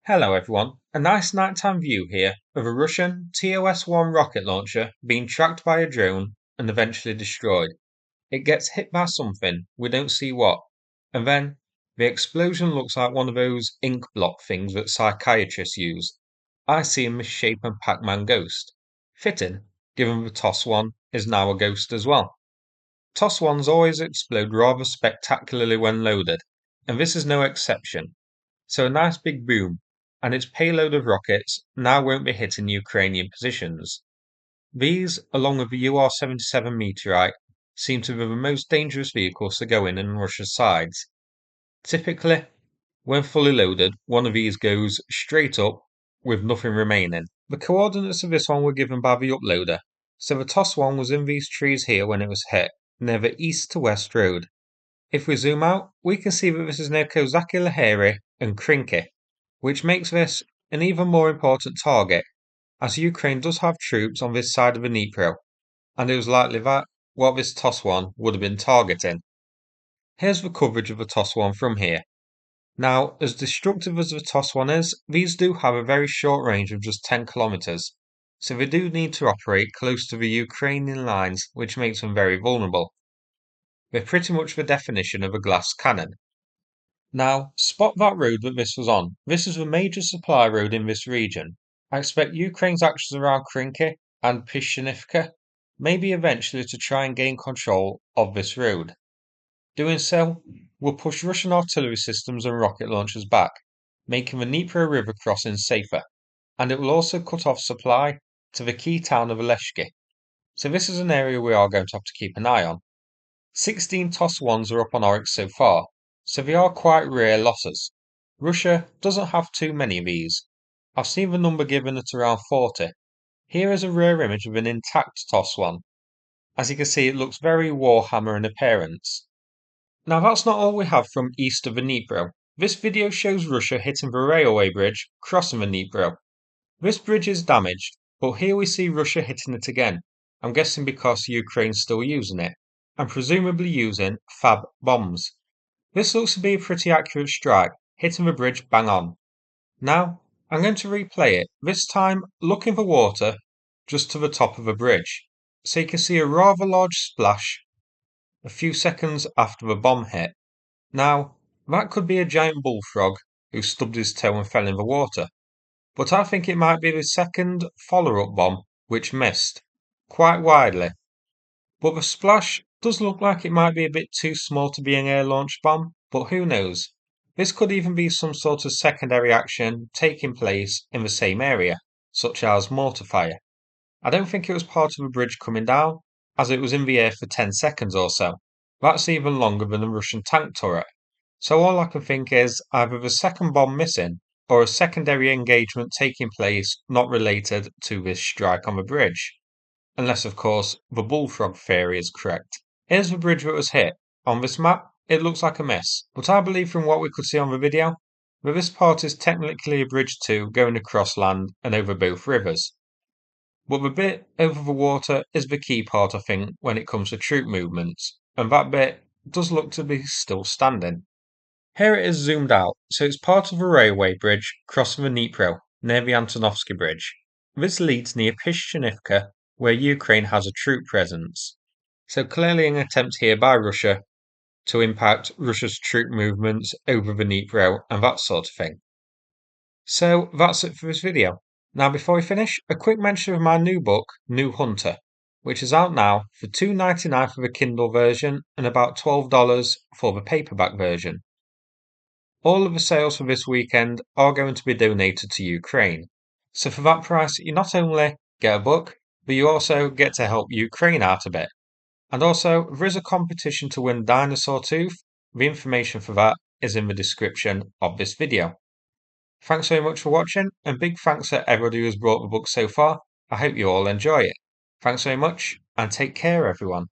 Hello everyone, a nice nighttime view here of a Russian TOS-1 rocket launcher being tracked by a drone and eventually destroyed. It gets hit by something, we don't see what, and then the explosion looks like one of those ink block things that psychiatrists use. I see a misshapen Pac-Man ghost. Fitting, given the TOS-1 is now a ghost as well. TOS-1s always explode rather spectacularly when loaded, and this is no exception. So a nice big boom, and its payload of rockets now won't be hitting Ukrainian positions. These, along with the UR-77 meteorite, seem to be the most dangerous vehicles to go in Russia's sides. Typically, when fully loaded, one of these goes straight up with nothing remaining. The coordinates of this one were given by the uploader, so the TOS-1 was in these trees here when it was hit, near the east to west road. If we zoom out, we can see that this is near Kozachi Laheri and Krynky, which makes this an even more important target, as Ukraine does have troops on this side of the Dnipro, and it was likely that what this TOS-1 would have been targeting. Here's the coverage of the TOS-1 from here. Now, as destructive as the TOS-1 is, these do have a very short range of just 10 kilometers, so they do need to operate close to the Ukrainian lines, which makes them very vulnerable. They're pretty much the definition of a glass cannon. Now, spot that road that this was on. This is the major supply road in this region. I expect Ukraine's actions around Krynky and Pishinivka maybe eventually to try and gain control of this road. Doing so will push Russian artillery systems and rocket launchers back, making the Dnipro River crossing safer, and it will also cut off supply to the key town of Oleshki. So this is an area we are going to have to keep an eye on. 16 TOS-1s are up on Oryx so far, so they are quite rare losses. Russia doesn't have too many of these. I've seen the number given at around 40. Here is a rare image of an intact TOS-1. As you can see, it looks very Warhammer in appearance. Now that's not all we have from east of the Dnipro. This video shows Russia hitting the railway bridge crossing the Dnipro. This bridge is damaged, but here we see Russia hitting it again. I'm guessing because Ukraine's still using it, and presumably using FAB bombs. This looks to be a pretty accurate strike, hitting the bridge bang on. Now, I'm going to replay it, this time looking for water just to the top of the bridge, so you can see a rather large splash a few seconds after the bomb hit. Now, that could be a giant bullfrog who stubbed his toe and fell in the water, but I think it might be the second follow-up bomb which missed, quite widely. But the splash does look like it might be a bit too small to be an air-launched bomb, but who knows? This could even be some sort of secondary action taking place in the same area, such as mortar fire. I don't think it was part of a bridge coming down, as it was in the air for 10 seconds or so. That's even longer than a Russian tank turret. So all I can think is either the second bomb missing, or a secondary engagement taking place not related to this strike on the bridge. Unless, of course, the bullfrog theory is correct. Here's the bridge that was hit. On this map, it looks like a miss, but I believe from what we could see on the video, that this part is technically a bridge 2 going across land and over both rivers. But the bit over the water is the key part, I think, when it comes to troop movements, and that bit does look to be still standing. Here it is zoomed out, so it's part of a railway bridge crossing the Dnipro, near the Antonovsky Bridge. This leads near Pishinivka, where Ukraine has a troop presence. So clearly an attempt here by Russia to impact Russia's troop movements over the Dnipro and that sort of thing. So that's it for this video. Now before we finish, a quick mention of my new book, New Hunter, which is out now for $2.99 for the Kindle version and about $12 for the paperback version. All of the sales for this weekend are going to be donated to Ukraine. So for that price, you not only get a book, but you also get to help Ukraine out a bit. And also, there is a competition to win Dinosaur Tooth. The information for that is in the description of this video. Thanks very much for watching, and big thanks to everybody who has brought the book so far. I hope you all enjoy it. Thanks very much, and take care everyone.